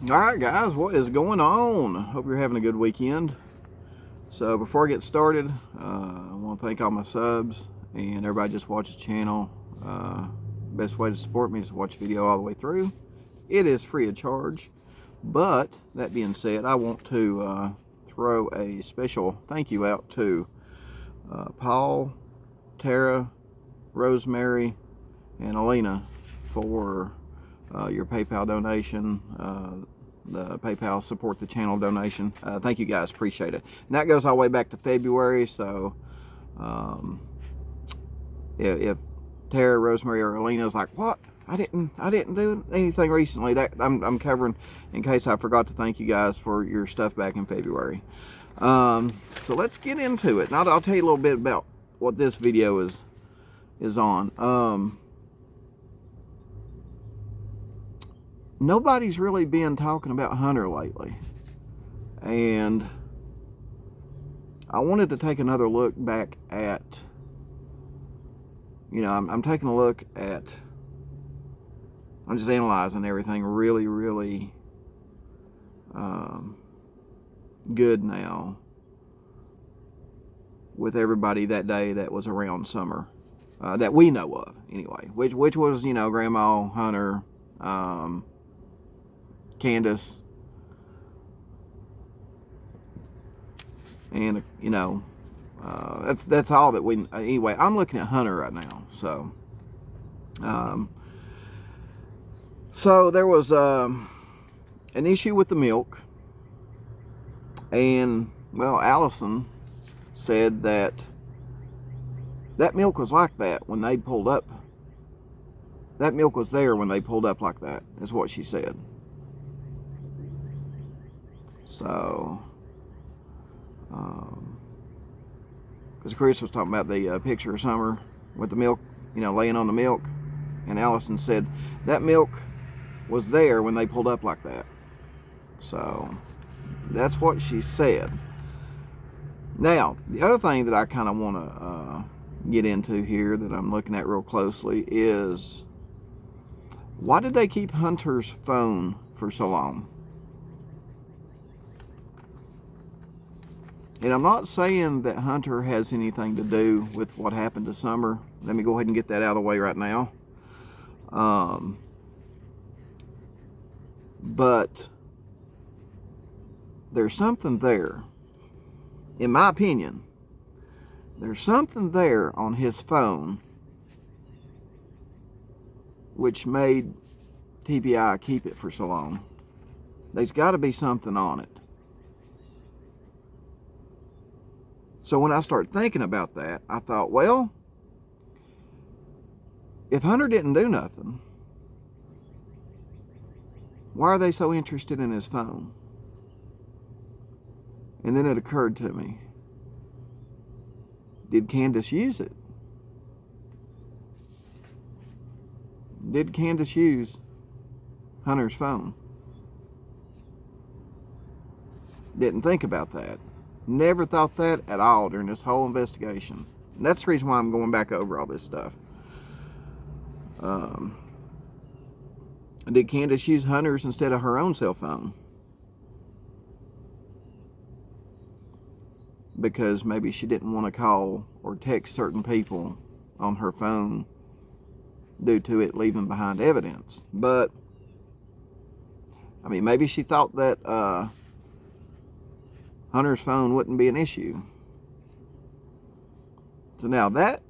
Alright guys, what is going on? Hope you're having a good weekend. So before I get started, I want to thank all my subs and everybody just watches the channel. Best way to support me is to watch the video all the way through. It is free of charge. But that being said, I want to throw a special thank you out to Paul, Tara, Rosemary, and Alina for your PayPal donation, the PayPal support the channel donation. Thank you guys, appreciate it. And that goes all the way back to February, so if Tara, Rosemary, or Alina is like, what? I didn't do anything recently. That I'm covering in case I forgot to thank you guys for your stuff back in February. So let's get into it. Now I'll tell you a little bit about what this video is on. Nobody's really been talking about Hunter lately, and I wanted to take another look back at, I'm taking a look at, I'm just analyzing everything really good now with everybody that day that was around Summer, that we know of anyway, which was, Grandma, Hunter, Candace, and that's all that we anyway. I'm looking at Hunter right now, so so there was an issue with the milk, and well, Allison said that milk was like that when they pulled up. That milk was there when they pulled up like that, is what she said. So, because Chris was talking about the picture of Summer with the milk, laying on the milk, and Allison said that milk was there when they pulled up like that. So, that's what she said. Now, the other thing that I kind of want to get into here that I'm looking at real closely is, why did they keep Hunter's phone for so long? And I'm not saying that Hunter has anything to do with what happened to Summer. Let me go ahead and get that out of the way right now. But there's something there. In my opinion, there's something there on his phone which made TBI keep it for so long. There's got to be something on it. So when I started thinking about that, I thought, well, if Hunter didn't do nothing, why are they so interested in his phone? And then it occurred to me, did Candace use it? Did Candace use Hunter's phone? Didn't think about that. Never thought that at all during this whole investigation. And that's the reason why I'm going back over all this stuff. Did Candace use Hunter's instead of her own cell phone? Because maybe she didn't want to call or text certain people on her phone due to it leaving behind evidence. But, I mean, maybe she thought that Hunter's phone wouldn't be an issue. So now that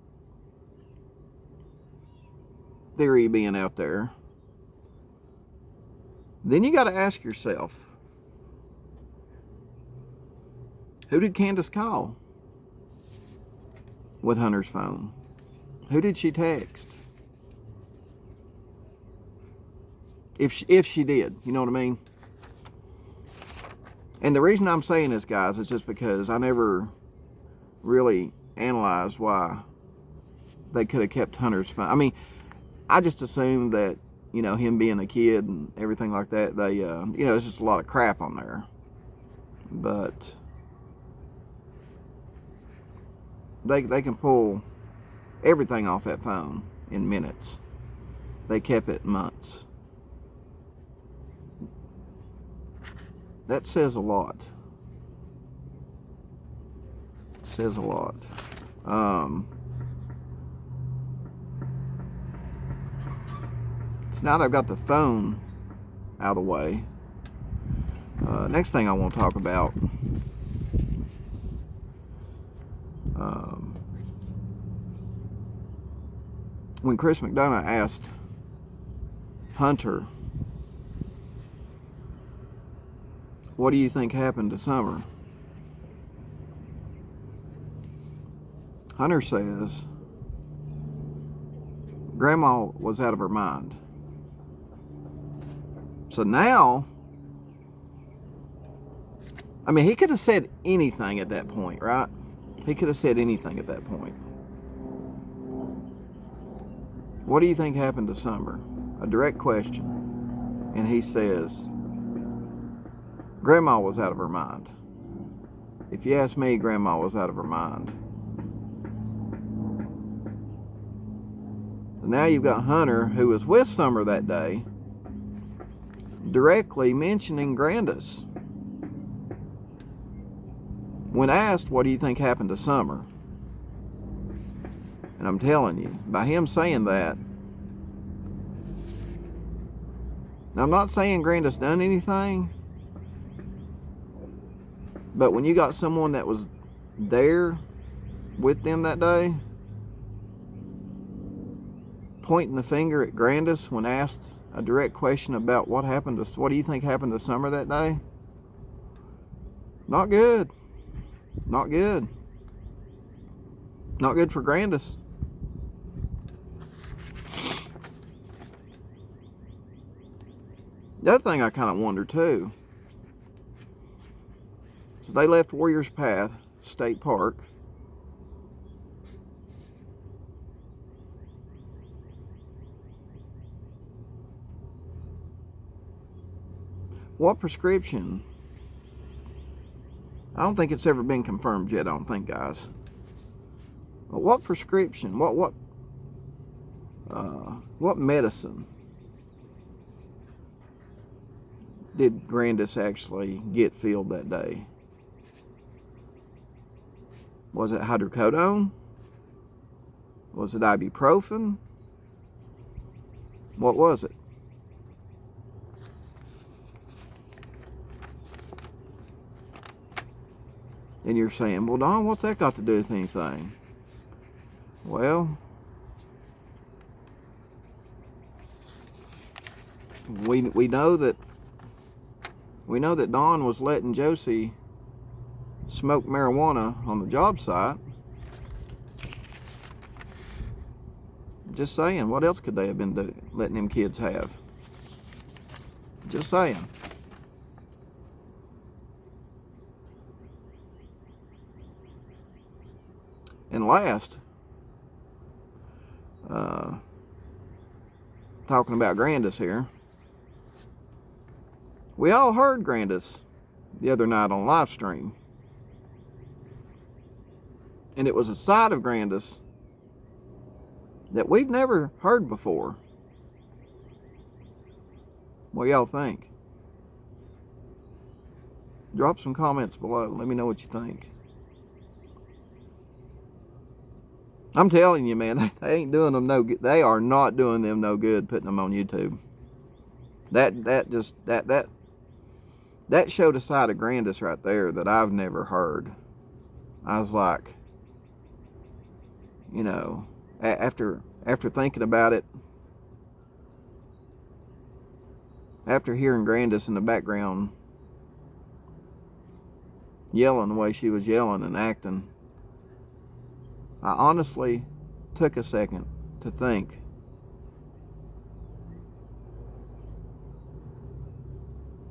theory being out there, then you got to ask yourself, who did Candace call with Hunter's phone? Who did she text? If she did, you know what I mean? And the reason I'm saying this, guys, is just because I never really analyzed why they could have kept Hunter's phone. I mean, I just assumed that, him being a kid and everything like that, they, it's just a lot of crap on there. But they can pull everything off that phone in minutes. They kept it months. that says a lot. It says a lot. So now that I've got the phone out of the way, next thing I want to talk about, when Chris McDonough asked Hunter, what do you think happened to Summer? Hunter says, Grandma was out of her mind. So now, I mean, he could have said anything at that point, right? He could have said anything at that point. What do you think happened to Summer? A direct question. And he says, Grandma was out of her mind. If you ask me, Grandma was out of her mind. So now you've got Hunter, who was with Summer that day, directly mentioning Grandus. When asked, what do you think happened to Summer? And I'm telling you, by him saying that, now I'm not saying Grandus done anything, but when you got someone that was there with them that day, pointing the finger at Grandus when asked a direct question about what do you think happened to Summer that day? Not good. Not good. Not good for Grandus. The other thing I kind of wonder too, so they left Warriors Path State Park. What prescription? I don't think it's ever been confirmed yet, I don't think, guys. But what prescription, what medicine did Grandus actually get filled that day? Was it hydrocodone? Was it ibuprofen? What was it? And you're saying, well, Don, what's that got to do with anything? Well, we know that Don was letting Josie smoke marijuana on the job site. Just saying, what else could they have been letting them kids have? Just saying. And last, talking about Grandus here, we all heard Grandus the other night on live stream, and it was a side of Grandus that we've never heard before. What y'all think? Drop some comments below. Let me know what you think. I'm telling you, man, they ain't doing them no good. They are not doing them no good putting them on YouTube. That showed a side of Grandus right there that I've never heard. I was like, you know, after thinking about it, after hearing Grandus in the background yelling the way she was yelling and acting, I honestly took a second to think,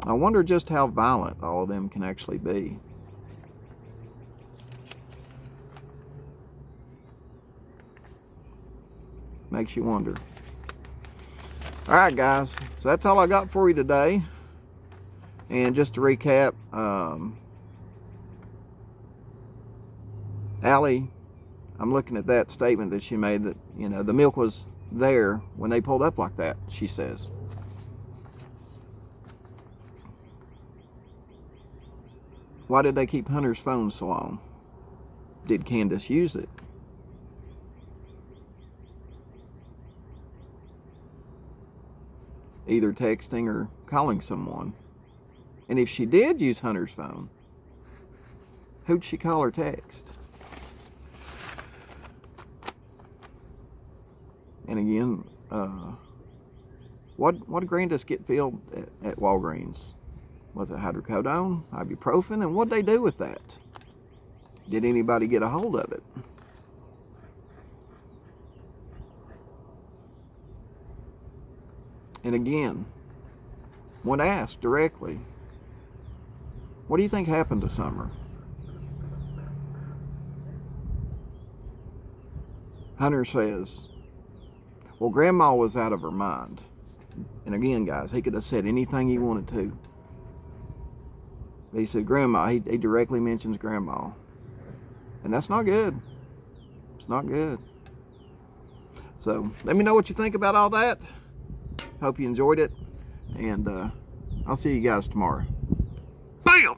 I wonder just how violent all of them can actually be. Makes you wonder. All right, guys, so that's all I got for you today. And just to recap, Allie, I'm looking at that statement that she made that, you know, the milk was there when they pulled up like that, she says. Why did they keep Hunter's phone so long? Did Candace use it? Either texting or calling someone. And if she did use Hunter's phone, who'd she call or text? And again, what did Grandus get filled at Walgreens? Was it hydrocodone, ibuprofen, and what'd they do with that? Did anybody get a hold of it? And again, when asked directly, what do you think happened to Summer? Hunter says, well, Grandma was out of her mind. And again, guys, he could have said anything he wanted to. But he said Grandma. He directly mentions Grandma. And that's not good. It's not good. So let me know what you think about all that. Hope you enjoyed it. And I'll see you guys tomorrow. Bam!